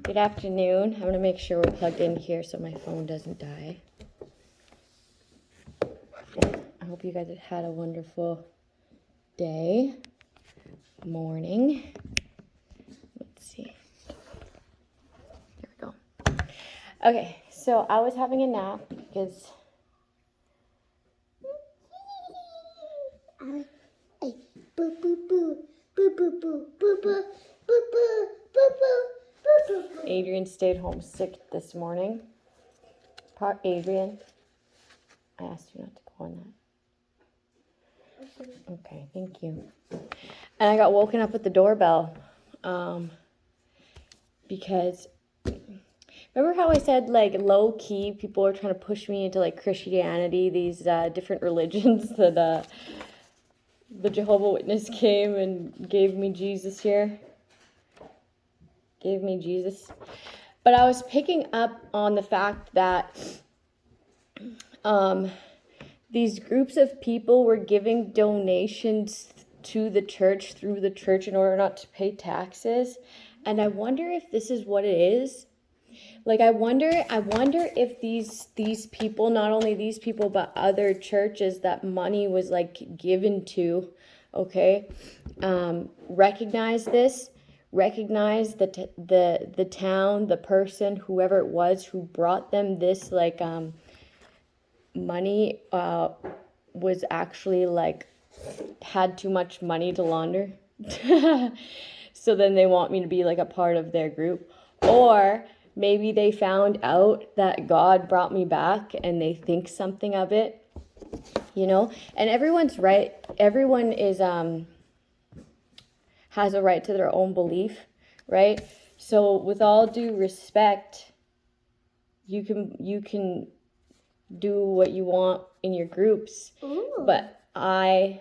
Good afternoon. I'm going to make sure we're plugged in here so my phone doesn't die. I hope you guys have had a wonderful day, morning. Let's see. There we go. Okay, so I was having a nap because... Adrian stayed home sick this morning. Adrian, I asked you not to go on that. Okay, thank you. And I got woken up with the doorbell because remember how I said like low key people are trying to push me into like Christianity, these different religions that the Jehovah's Witness came and gave me Jesus here. Gave me Jesus. But I was picking up on the fact that these groups of people were giving donations to the church, through the church, in order not to pay taxes. And I wonder if this is what it is. Like, I wonder if these people, not only these people, but other churches that money was like given to, okay, recognize this. Recognize the town, the person, whoever it was who brought them this like money was actually like had too much money to launder. So then they want me to be like a part of their group. Or maybe they found out that God brought me back and they think something of it, you know? And everyone's right. Everyone is has a right to their own belief, right? So with all due respect, you can do what you want in your groups. Ooh. But I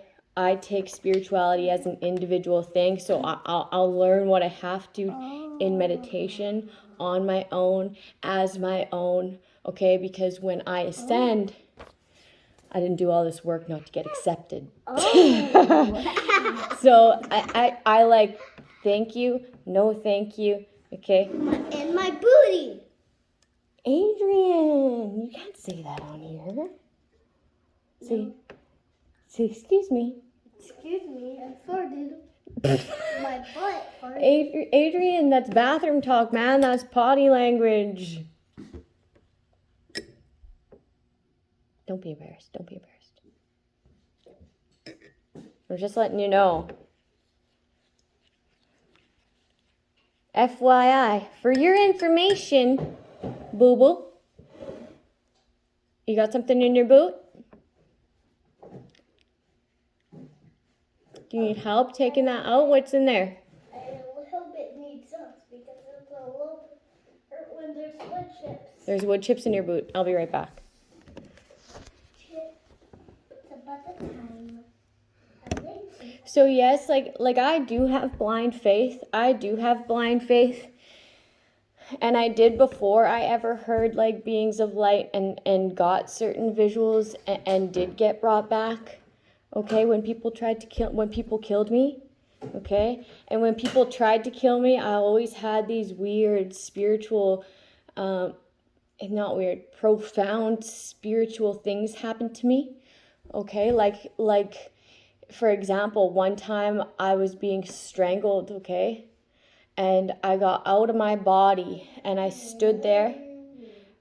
take spirituality as an individual thing, so I'll learn what I have to in meditation on my own, as my own, okay? Because when I ascend, I didn't do all this work not to get accepted. So I like, thank you, no thank you, okay? And my booty. Adrian, you can't say that on here. Say excuse me. Excuse me, I farted. My butt farted. Adrian, that's bathroom talk, man. That's potty language. Don't be embarrassed. Don't be embarrassed. We're just letting you know. FYI, for your information, boo-boo. You got something in your boot? Do you need help taking that out? What's in there? A little bit needs us because it's a little hurt when there's wood chips. There's wood chips in your boot. I'll be right back. It's about the time. So yes, like I do have blind faith. I do have blind faith. And I did before I ever heard like beings of light and got certain visuals and did get brought back. Okay, when people killed me, okay? And when people tried to kill me, I always had these weird spiritual, not weird, profound spiritual things happen to me. Okay, like for example, one time I was being strangled, okay? And I got out of my body and I stood there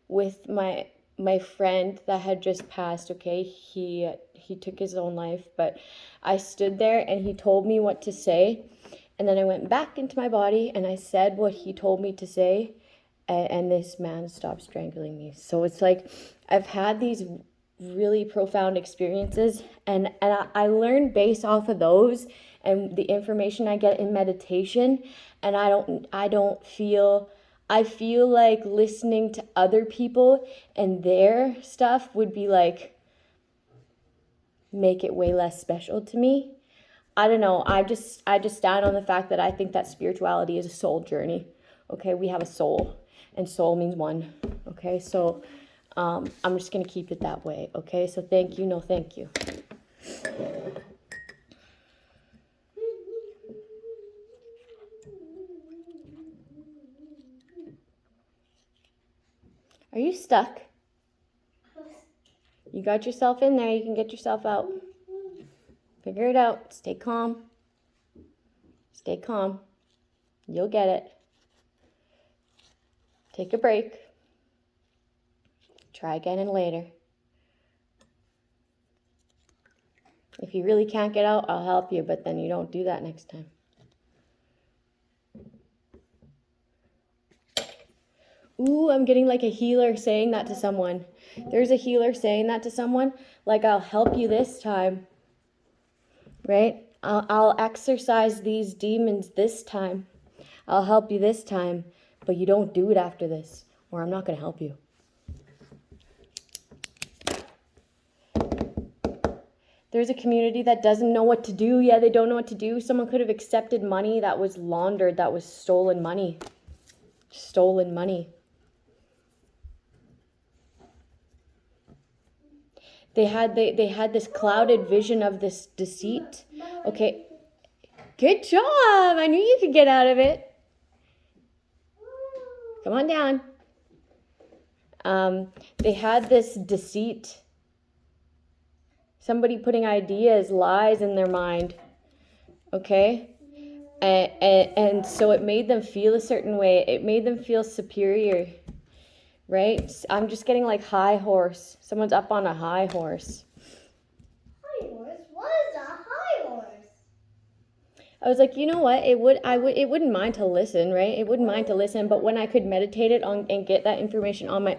with my friend that had just passed, okay? He took his own life, but I stood there and he told me what to say. And then I went back into my body and I said what he told me to say, and this man stopped strangling me. So it's like I've had these really profound experiences, and I learn based off of those and the information I get in meditation. And I feel like listening to other people and their stuff would be like, make it way less special to me. I don't know. I just stand on the fact that I think that spirituality is a soul journey. Okay, we have a soul, and soul means one. Okay, so I'm just gonna keep it that way. Okay, so thank you, no thank you. Are you stuck? You got yourself in there. You can get yourself out. Figure it out. Stay calm. Stay calm. You'll get it. Take a break. Try again and later. If you really can't get out, I'll help you, but then you don't do that next time. Ooh, I'm getting like a healer saying that to someone. There's a healer saying that to someone, like, I'll help you this time, right? I'll exorcise these demons this time. I'll help you this time, but you don't do it after this, or I'm not going to help you. There's a community that doesn't know what to do. Yeah, they don't know what to do. Someone could have accepted money that was laundered, that was stolen money. Stolen money. They had this clouded vision of this deceit. Okay. Good job. I knew you could get out of it. Come on down. They had this deceit. Somebody putting ideas, lies in their mind. Okay? And so it made them feel a certain way. It made them feel superior. Right? I'm just getting like high horse. Someone's up on a high horse. High horse? What is a high horse? I was like, you know what? It wouldn't mind to listen, right? It wouldn't mind to listen, but when I could meditate it on and get that information on my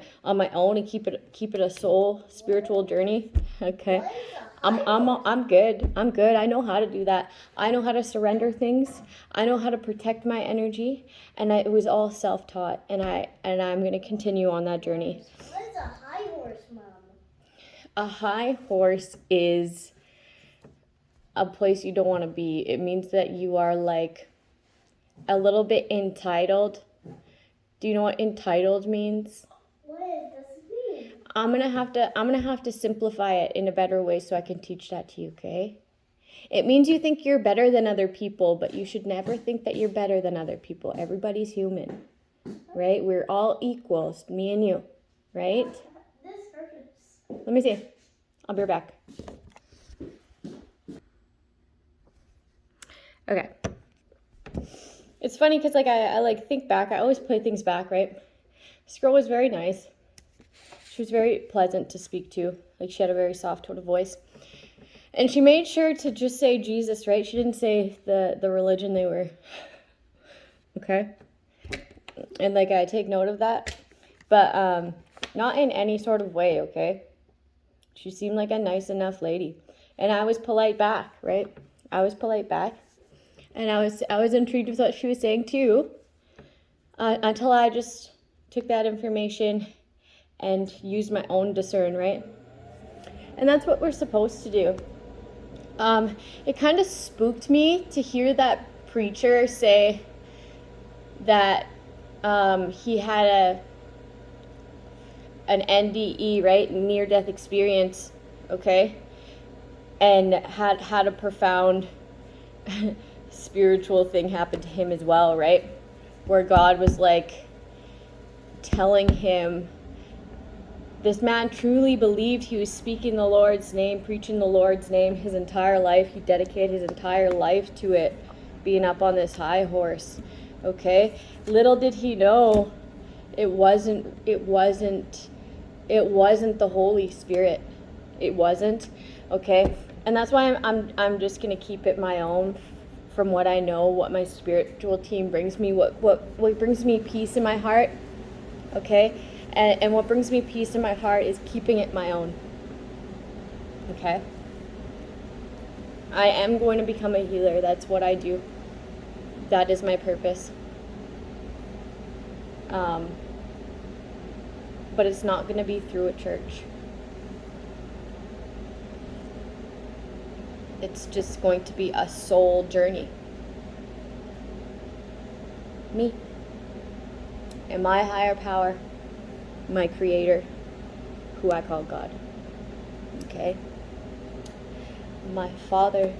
own and keep it a soul spiritual journey, okay? I'm good. I'm good. I know how to do that. I know how to surrender things. I know how to protect my energy, and it was all self-taught, and I'm going to continue on that journey. What is a high horse, Mom? A high horse is a place you don't want to be. It means that you are like a little bit entitled. Do you know what entitled means? What does it mean? I'm gonna have to simplify it in a better way so I can teach that to you, okay? It means you think you're better than other people, but you should never think that you're better than other people. Everybody's human, right? We're all equals, me and you, right? This hurts. Let me see. I'll be right back. Okay. It's funny because like I like think back. I always play things back, right? This girl was very nice. She was very pleasant to speak to. Like she had a very soft tone of voice. And she made sure to just say Jesus, right? She didn't say the religion they were. Okay? And like I take note of that. But not in any sort of way, okay? She seemed like a nice enough lady. And I was polite back, right? I was polite back. And I was intrigued with what she was saying too. Until I just took that information and used my own discern, right? And that's what we're supposed to do. It kind of spooked me to hear that preacher say that he had an NDE, right, near-death experience, okay, and had a profound spiritual thing happen to him as well, right, where God was like telling him, this man truly believed he was speaking the Lord's name, preaching the Lord's name his entire life. He dedicated his entire life to it, being up on this high horse, okay? Little did he know it wasn't the Holy Spirit. It wasn't, okay? And that's why I'm just going to keep it my own from what I know, what my spiritual team brings me, what brings me peace in my heart, okay? And what brings me peace in my heart is keeping it my own. Okay? I am going to become a healer. That's what I do. That is my purpose. But it's not going to be through a church. It's just going to be a soul journey. Me. And my higher power. My creator, who I call God. Okay? My Father.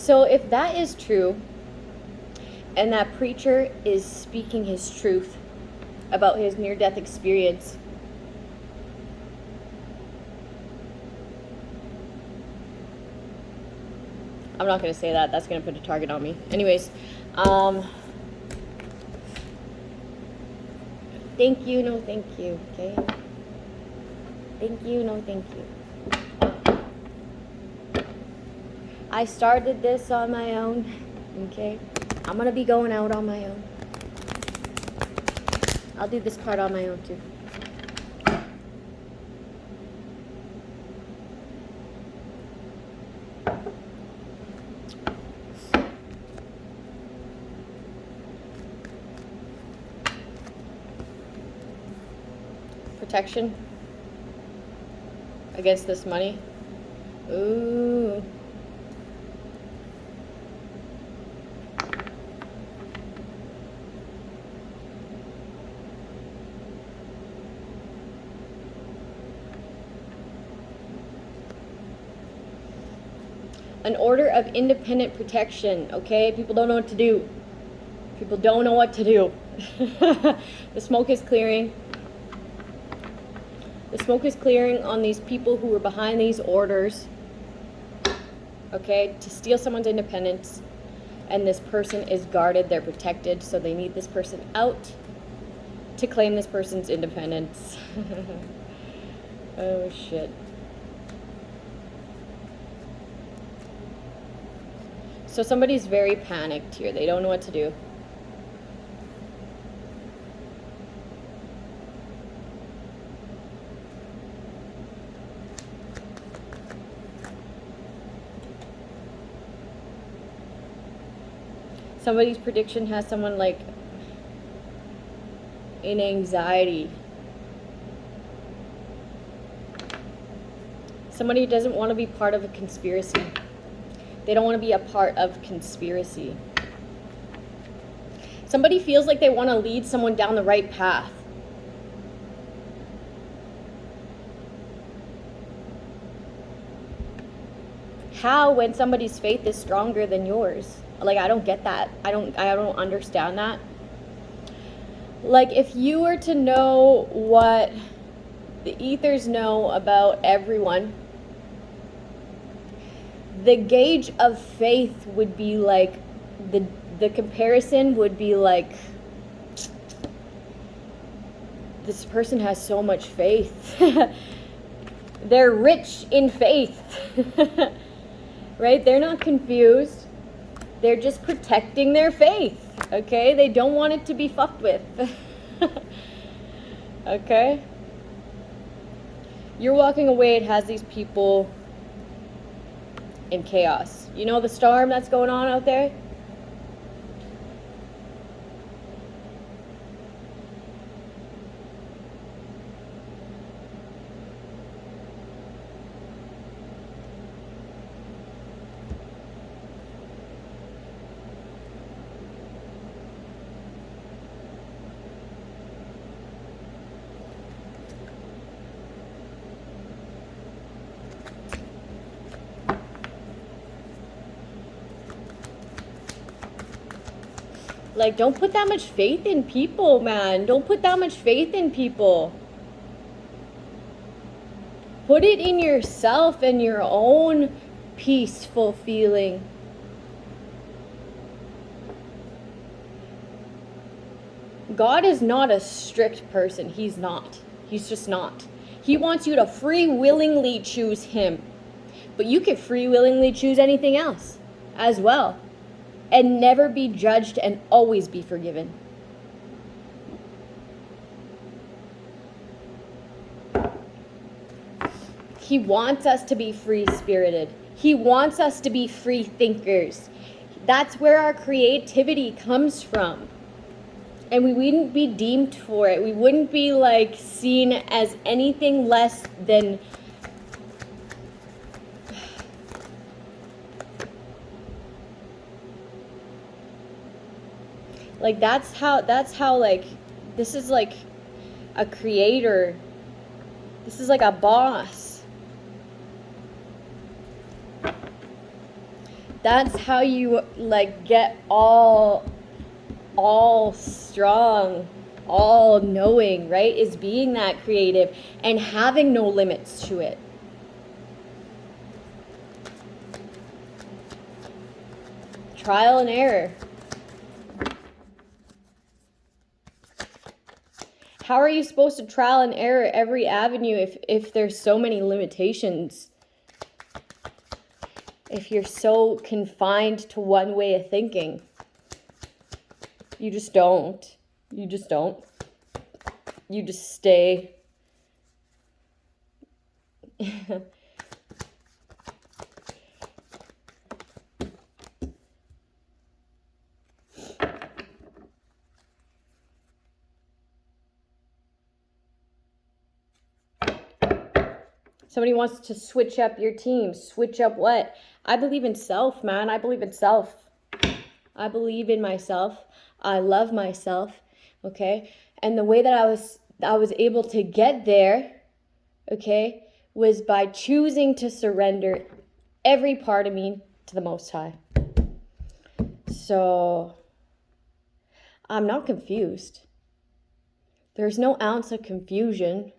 So if that is true, and that preacher is speaking his truth about his near-death experience, I'm not going to say that. That's going to put a target on me. Anyways, thank you, no thank you, okay? Thank you, no thank you. I started this on my own, okay? I'm going to be going out on my own. I'll do this part on my own too. Protection against this money. Ooh. An order of independent protection, okay? People don't know what to do. People don't know what to do. The smoke is clearing. The smoke is clearing on these people who are behind these orders, okay, to steal someone's independence. And this person is guarded, they're protected, so they need this person out to claim this person's independence. Oh, shit. So somebody's very panicked here. They don't know what to do. Somebody's prediction has someone like in anxiety. Somebody doesn't want to be part of a conspiracy. They don't want to be a part of conspiracy. Somebody feels like they want to lead someone down the right path. How, when somebody's faith is stronger than yours? Like, I don't get that. I don't understand that. Like, if you were to know what the ethers know about everyone, the gauge of faith would be like, the comparison would be like, this person has so much faith. They're rich in faith. Right? They're not confused. They're just protecting their faith, okay? They don't want it to be fucked with. Okay? You're walking away, it has these people in chaos. You know the storm that's going on out there? Like, don't put that much faith in people, man. Don't put that much faith in people. Put it in yourself and your own peaceful feeling. God is not a strict person. He's not. He's just not. He wants you to free willingly choose him. But you can free willingly choose anything else as well. And never be judged and always be forgiven. He wants us to be free-spirited. He wants us to be free thinkers. That's where our creativity comes from. And we wouldn't be deemed for it. We wouldn't be like seen as anything less than like that's how like this is like a creator. This is like a boss. That's how you like get all strong, all knowing, right? Is being that creative and having no limits to it. Trial and error. How are you supposed to trial and error every avenue if there's so many limitations? If you're so confined to one way of thinking? You just don't. You just don't. You just stay. Somebody wants to switch up your team. Switch up what? I believe in self, man. I believe in self. I believe in myself. I love myself. Okay? And the way that I was able to get there, okay, was by choosing to surrender every part of me to the Most High. So I'm not confused. There's no ounce of confusion.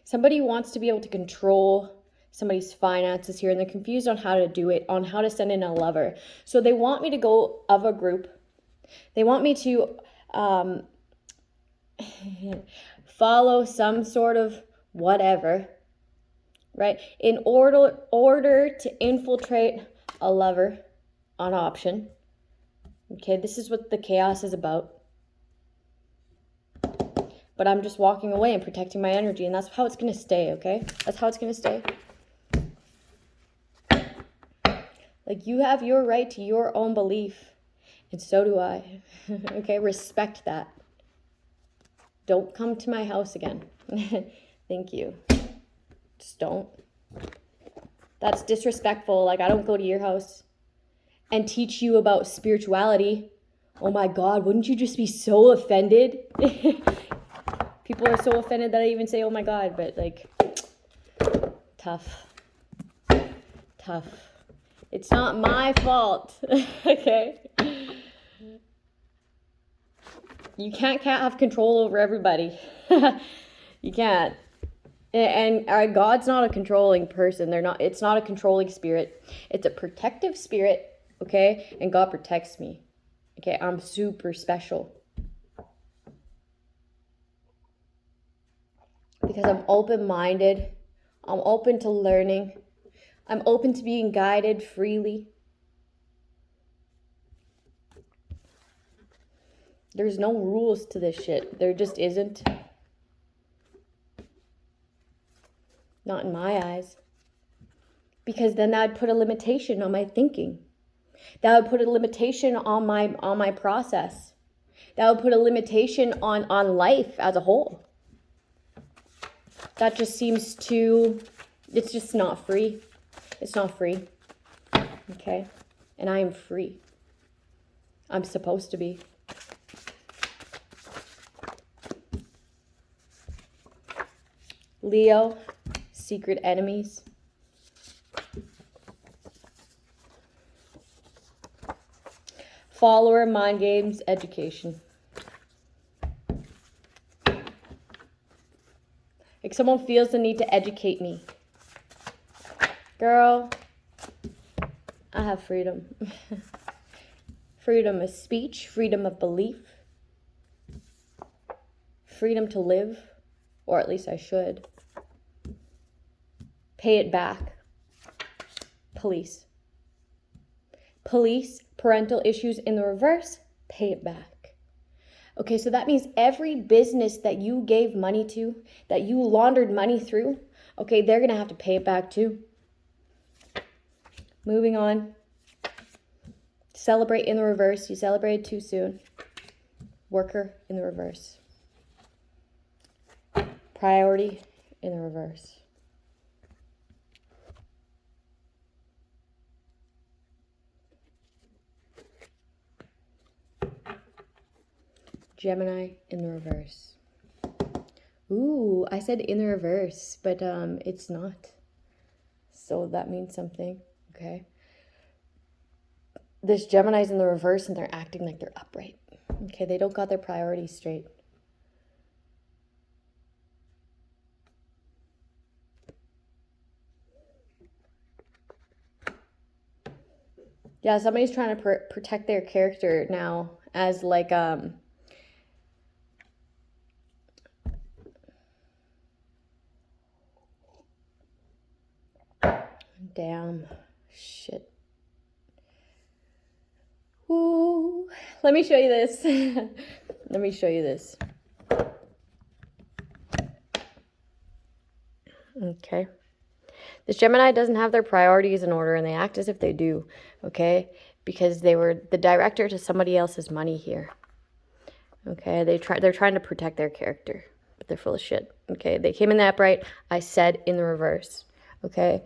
Somebody wants to be able to control somebody's finances here, and they're confused on how to do it, on how to send in a lover. So they want me to go of a group. They want me to follow some sort of whatever, right? In order to infiltrate a lover on option. Okay, this is what the chaos is about. But I'm just walking away and protecting my energy, and that's how it's going to stay, okay? That's how it's going to stay. Like, you have your right to your own belief, and so do I. Okay, respect that. Don't come to my house again. Thank you. Just don't. That's disrespectful. Like, I don't go to your house and teach you about spirituality. Oh my God, wouldn't you just be so offended? People are so offended that I even say, oh my God, but like, tough. It's not my fault, okay? You can't have control over everybody. You can't. And God's not a controlling person. It's not a controlling spirit. It's a protective spirit, okay? And God protects me. Okay, I'm super special. Because I'm open-minded. I'm open to learning. I'm open to being guided freely. There's no rules to this shit. There just isn't. Not in my eyes. Because then that would put a limitation on my thinking. That would put a limitation on my process. That would put a limitation on life as a whole. That just seems it's just not free. It's not free. Okay? And I am free. I'm supposed to be. Leo, secret enemies. Follower, mind games, education. Like, someone feels the need to educate me. Girl, I have freedom. Freedom of speech, freedom of belief, freedom to live, or at least I should. Pay it back. Police, parental issues in the reverse, pay it back. Okay, so that means every business that you gave money to, that you laundered money through, okay, they're going to have to pay it back too. Moving on. Celebrate in the reverse. You celebrated too soon. Worker in the reverse. Priority in the reverse. Gemini in the reverse. Ooh, I said in the reverse, but it's not. So that means something, okay? This Gemini's in the reverse and they're acting like they're upright. Okay, they don't got their priorities straight. Yeah, somebody's trying to protect their character now as like damn shit. Ooh, let me show you this. Let me show you this. Okay. This Gemini doesn't have their priorities in order and they act as if they do, okay? Because they were the director to somebody else's money here. Okay, they're trying to protect their character, but they're full of shit. Okay, they came in the upright. I said in the reverse. Okay.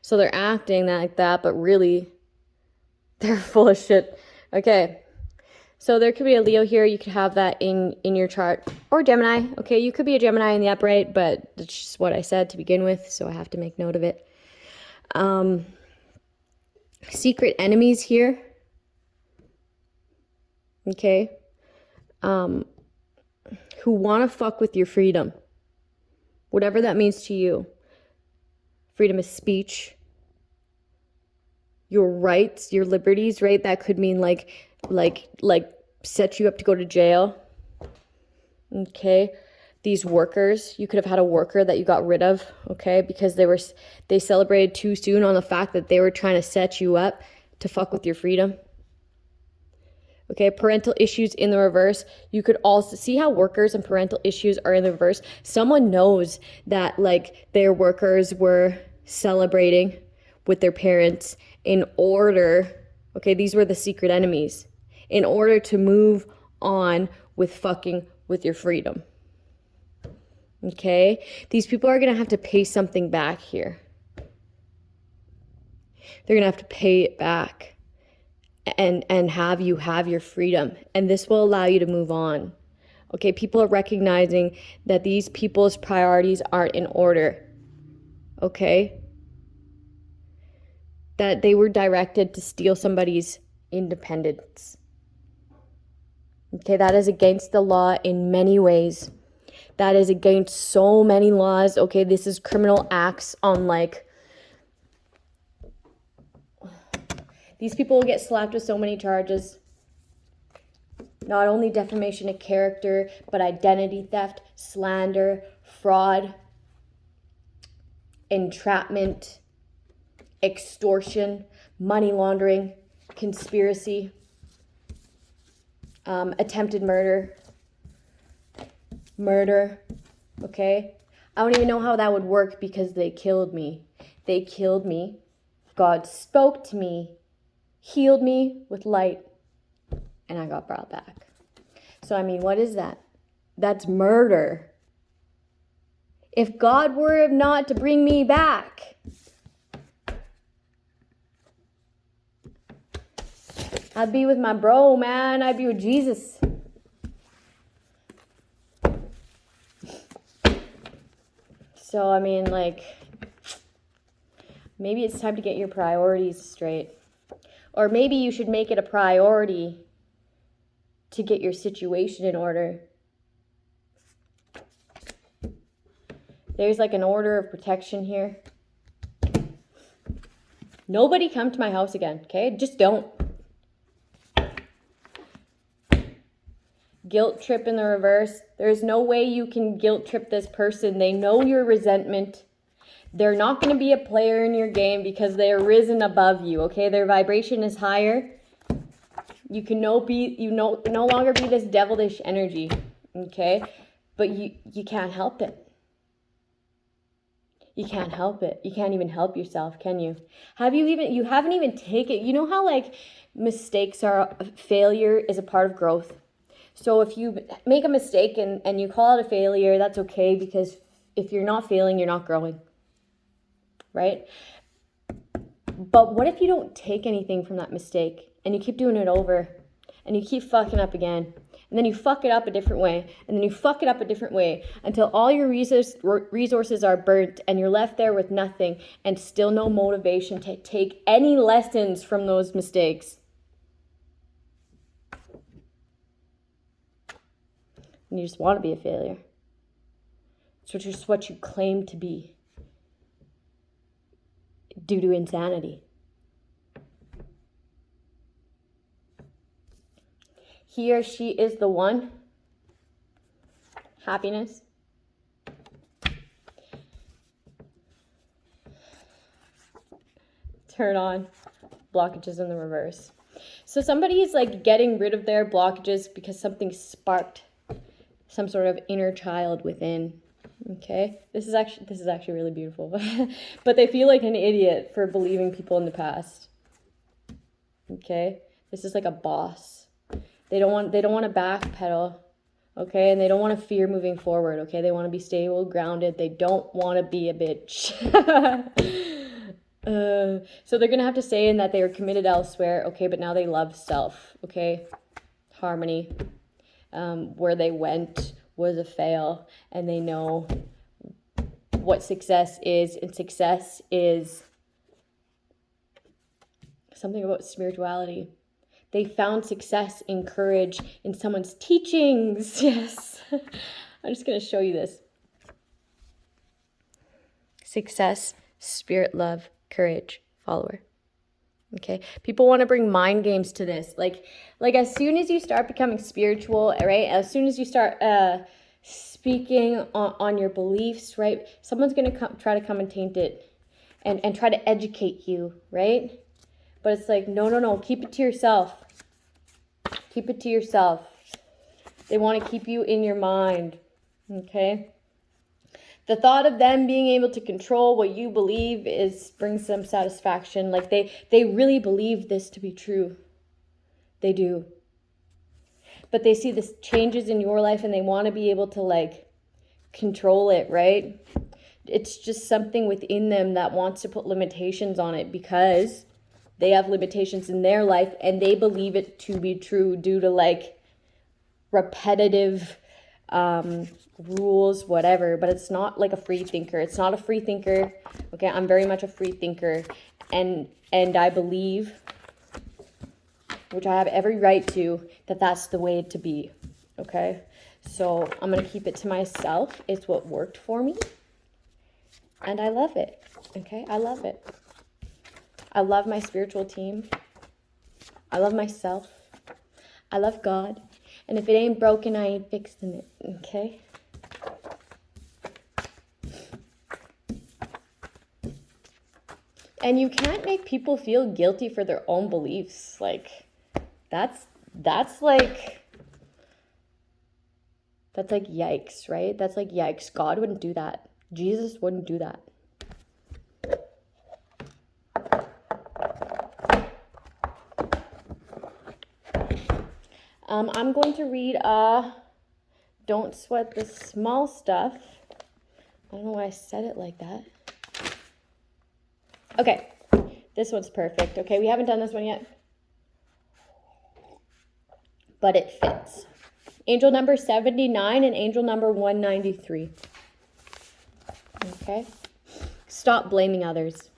So they're acting like that, but really they're full of shit. Okay. So there could be a Leo here. You could have that in your chart. Or Gemini. Okay, you could be a Gemini in the upright, but that's just what I said to begin with, so I have to make note of it. Secret enemies here. Okay. Who want to fuck with your freedom. Whatever that means to you. Freedom of speech. Your rights, your liberties, right? That could mean like set you up to go to jail. Okay. These workers, you could have had a worker that you got rid of, okay? Because they celebrated too soon on the fact that they were trying to set you up to fuck with your freedom. Okay, parental issues in the reverse. You could also see how workers and parental issues are in the reverse. Someone knows that like their workers were celebrating with their parents in order, okay, these were the secret enemies, in order to move on with fucking with your freedom. Okay, these people are going to have to pay something back here. They're going to have to pay it back and have you have your freedom. And this will allow you to move on. Okay, people are recognizing that these people's priorities aren't in order. Okay? That they were directed to steal somebody's independence. Okay, that is against the law in many ways. That is against so many laws. Okay, this is criminal acts on like... These people will get slapped with so many charges. Not only defamation of character, but identity theft, slander, fraud, entrapment, extortion, money laundering, conspiracy, attempted murder, okay? I don't even know how that would work because they killed me. They killed me. God spoke to me, healed me with light, and I got brought back. So, I mean, what is that? That's murder. If God were not to bring me back, I'd be with my bro, man. I'd be with Jesus. So, I mean, like, maybe it's time to get your priorities straight. Or maybe you should make it a priority to get your situation in order. There's like an order of protection here. Nobody come to my house again, okay? Just don't. Guilt trip in the reverse. There's no way you can guilt trip this person. They know your resentment. They're not going to be a player in your game because they're risen above you, okay? Their vibration is higher. You can no longer be this devilish energy, okay? But you can't help it. You can't help it. You can't even help yourself, can you? You haven't even taken, you know how like mistakes are, failure is a part of growth. So if you make a mistake and you call it a failure, that's okay, because if you're not failing, you're not growing, right? But what if you don't take anything from that mistake and you keep doing it over and you keep fucking up again And then you fuck it up a different way. And then you fuck it up a different way until all your resources are burnt and you're left there with nothing and still no motivation to take any lessons from those mistakes. And you just want to be a failure. It's just what you claim to be due to insanity. He or she is the one. Happiness. Turn on. Blockages in the reverse. So somebody is like getting rid of their blockages because something sparked some sort of inner child within. Okay? This is actually really beautiful. But they feel like an idiot for believing people in the past. Okay? This is like a boss. They don't want to backpedal, okay? And they don't want to fear moving forward, okay? They want to be stable, grounded. They don't want to be a bitch. So they're going to have to say in that they were committed elsewhere, okay? But now they love self, okay? Harmony. Where they went was a fail, and they know what success is, and success is something about spirituality. They found success in courage in someone's teachings. Yes. I'm just going to show you this. Success, spirit, love, courage, follower. Okay. People want to bring mind games to this. Like as soon as you start becoming spiritual, right? As soon as you start speaking on your beliefs, right? Someone's going to try to come and taint it and try to educate you, right? But it's like, no, keep it to yourself. Keep it to yourself. They want to keep you in your mind, okay? The thought of them being able to control what you believe brings them satisfaction. Like they really believe this to be true. They do. But they see the changes in your life and they want to be able to like control it, right? It's just something within them that wants to put limitations on it because they have limitations in their life and they believe it to be true due to like repetitive rules, whatever. But it's not like a free thinker. It's not a free thinker. Okay, I'm very much a free thinker, and I believe, which I have every right to, that that's the way to be. Okay, so I'm gonna keep it to myself. It's what worked for me, and I love it. Okay, I love it. I love my spiritual team. I love myself. I love God. And if it ain't broken, I ain't fixing it. Okay? And you can't make people feel guilty for their own beliefs. Like, that's like yikes, right? That's like yikes. God wouldn't do that. Jesus wouldn't do that. I'm going to read Don't Sweat the Small Stuff. I don't know why I said it like that. Okay, this one's perfect. Okay, we haven't done this one yet, but it fits. Angel number 79 and angel number 193. Okay, stop blaming others.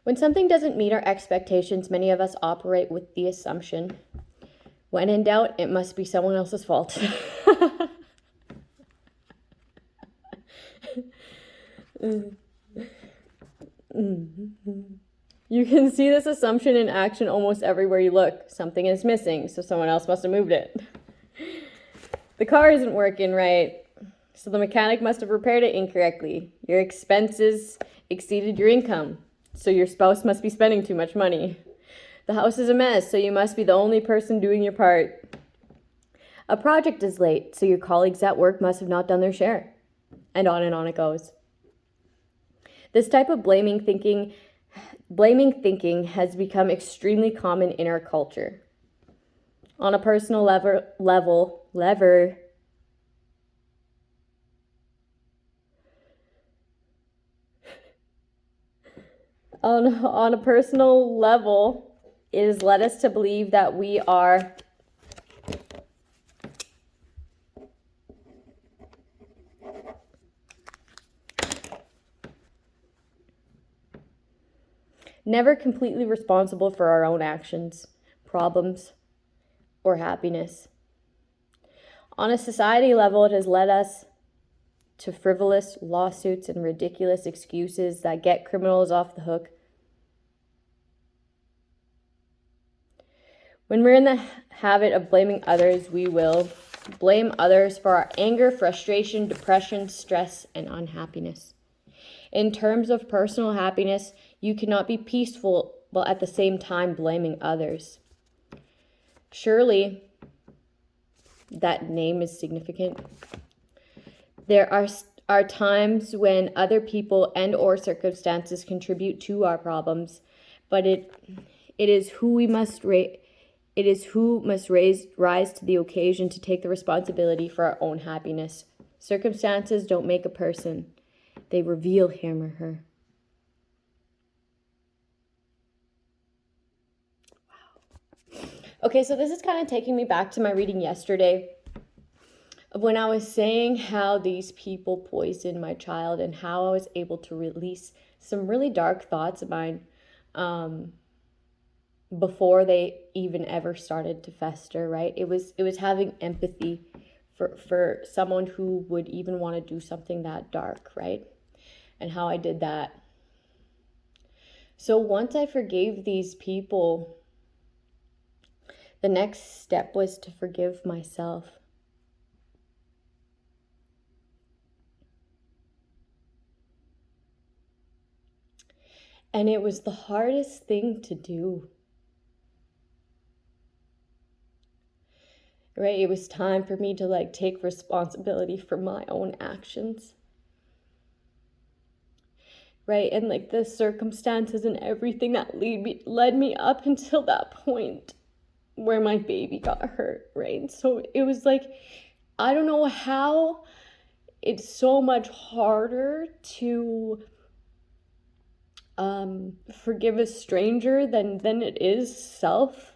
When something doesn't meet our expectations, many of us operate with the assumption, when in doubt, it must be someone else's fault. You can see this assumption in action almost everywhere you look. Something is missing, so someone else must have moved it. The car isn't working right, so the mechanic must have repaired it incorrectly. Your expenses exceeded your income, so your spouse must be spending too much money. The house is a mess, so you must be the only person doing your part. A project is late, so your colleagues at work must have not done their share. And on it goes. This type of blaming thinking has become extremely common in our culture. On a personal level, it has led us to believe that we are never completely responsible for our own actions, problems, or happiness. On a society level, it has led us to frivolous lawsuits and ridiculous excuses that get criminals off the hook. When we're in the habit of blaming others, we will blame others for our anger, frustration, depression, stress, and unhappiness. In terms of personal happiness, you cannot be peaceful while at the same time blaming others. Surely, that name is significant. There are times when other people and or circumstances contribute to our problems, but it is who must rise to the occasion to take the responsibility for our own happiness. Circumstances don't make a person. They reveal him or her. Wow. Okay, so this is kind of taking me back to my reading yesterday of when I was saying how these people poisoned my child and how I was able to release some really dark thoughts of mine before they even ever started to fester, right? It was having empathy for someone who would even want to do something that dark, right? And how I did that. So once I forgave these people, the next step was to forgive myself. And it was the hardest thing to do. Right? It was time for me to take responsibility for my own actions. Right? And the circumstances and everything that led me up until that point where my baby got hurt, right? So it was I don't know how it's so much harder to forgive a stranger than it is self.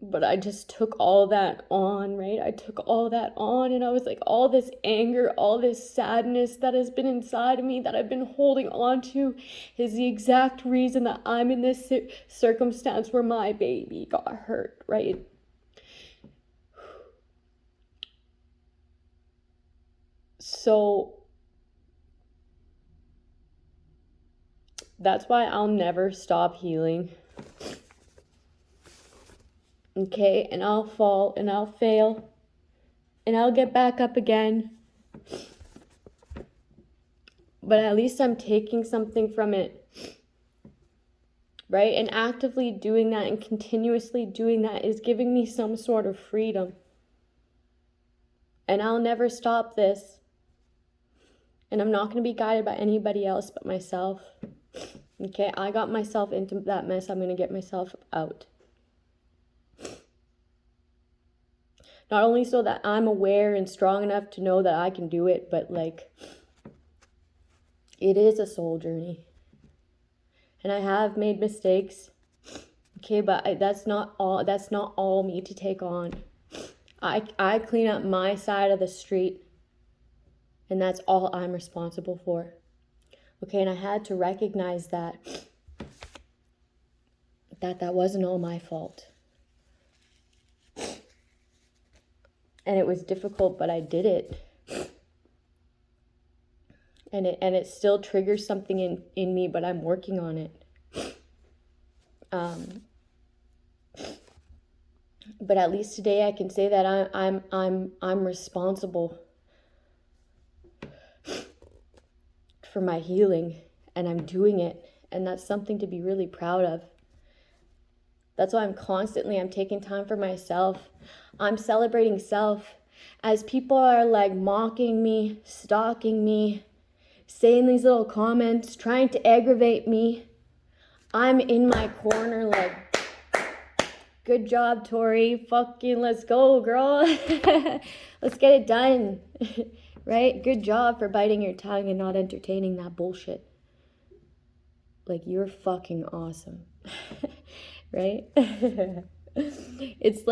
But I just took all that on, right? I took all that on, and I was all this anger, all this sadness that has been inside of me that I've been holding on to is the exact reason that I'm in this circumstance where my baby got hurt, right? So that's why I'll never stop healing. Okay, and I'll fall and I'll fail and I'll get back up again. But at least I'm taking something from it, right? And actively doing that and continuously doing that is giving me some sort of freedom. And I'll never stop this. And I'm not going to be guided by anybody else but myself. Okay, I got myself into that mess. I'm going to get myself out. Not only so that I'm aware and strong enough to know that I can do it, but it is a soul journey. And I have made mistakes. Okay, but that's not all me to take on. I clean up my side of the street, and that's all I'm responsible for. Okay, and I had to recognize that wasn't all my fault. And it was difficult, but I did it. And it still triggers something in me, but I'm working on it. But at least today I can say that I'm responsible for my healing, and I'm doing it, and that's something to be really proud of. That's why I'm taking time for myself. I'm celebrating self. As people are mocking me, stalking me, saying these little comments, trying to aggravate me, I'm in my corner good job, Tori. Fucking let's go, girl. Let's get it done. Right? Good job for biting your tongue and not entertaining that bullshit. You're fucking awesome. Right? It's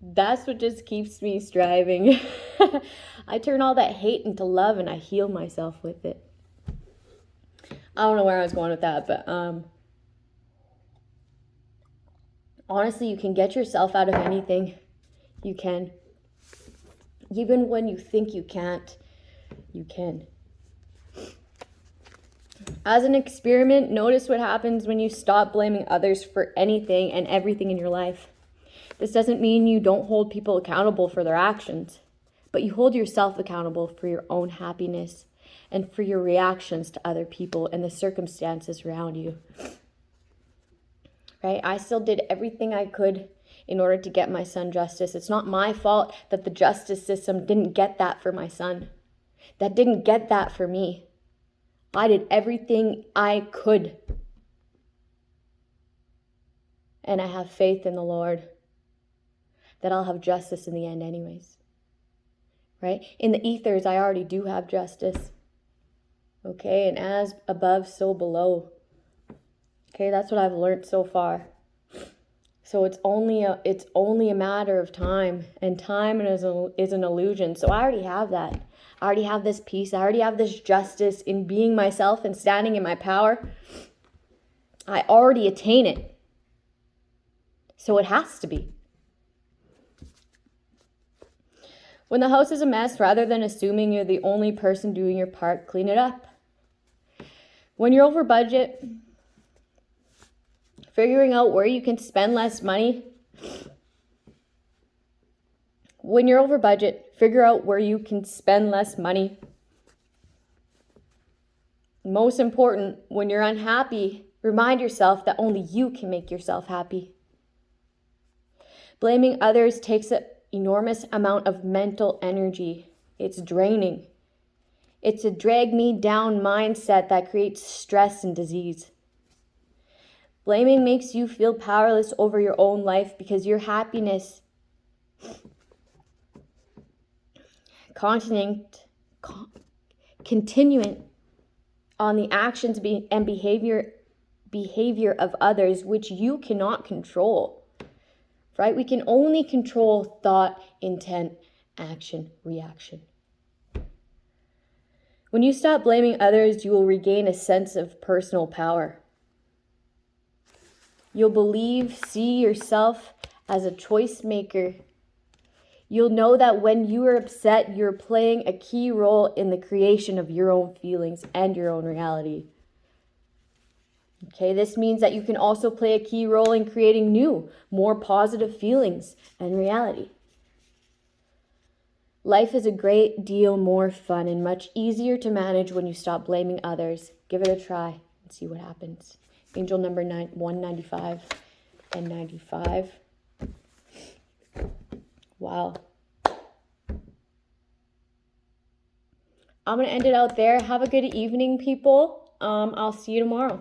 that's what just keeps me striving. I turn all that hate into love and I heal myself with it. I don't know where I was going with that, but honestly, you can get yourself out of anything. You can. Even when you think you can't, you can. As an experiment, notice what happens when you stop blaming others for anything and everything in your life. This doesn't mean you don't hold people accountable for their actions, but you hold yourself accountable for your own happiness and for your reactions to other people and the circumstances around you. Right? I still did everything I could in order to get my son justice. It's not my fault that the justice system didn't get that for my son, that didn't get that for me. I did everything I could. And I have faith in the Lord that I'll have justice in the end anyways. Right? In the ethers, I already do have justice. Okay? And as above, so below. Okay? That's what I've learned so far. So it's only a matter of time. And time is an illusion. So I already have that. I already have this peace. I already have this justice in being myself and standing in my power. I already attain it. So it has to be. When the house is a mess, rather than assuming you're the only person doing your part, clean it up. When you're over budget, figuring out where you can spend less money. When you're over budget, figure out where you can spend less money. Most important, when you're unhappy, remind yourself that only you can make yourself happy. Blaming others takes an enormous amount of mental energy. It's draining. It's a drag me down mindset that creates stress and disease. Blaming makes you feel powerless over your own life because your happiness continuing on the actions and behavior of others, which you cannot control. Right? We can only control thought, intent, action, reaction. When you stop blaming others, you will regain a sense of personal power. You'll see yourself as a choice maker. You'll know that when you are upset, you're playing a key role in the creation of your own feelings and your own reality. Okay, this means that you can also play a key role in creating new, more positive feelings and reality. Life is a great deal more fun and much easier to manage when you stop blaming others. Give it a try and see what happens. Angel number 195 and 95. Wow. I'm going to end it out there. Have a good evening, people. I'll see you tomorrow.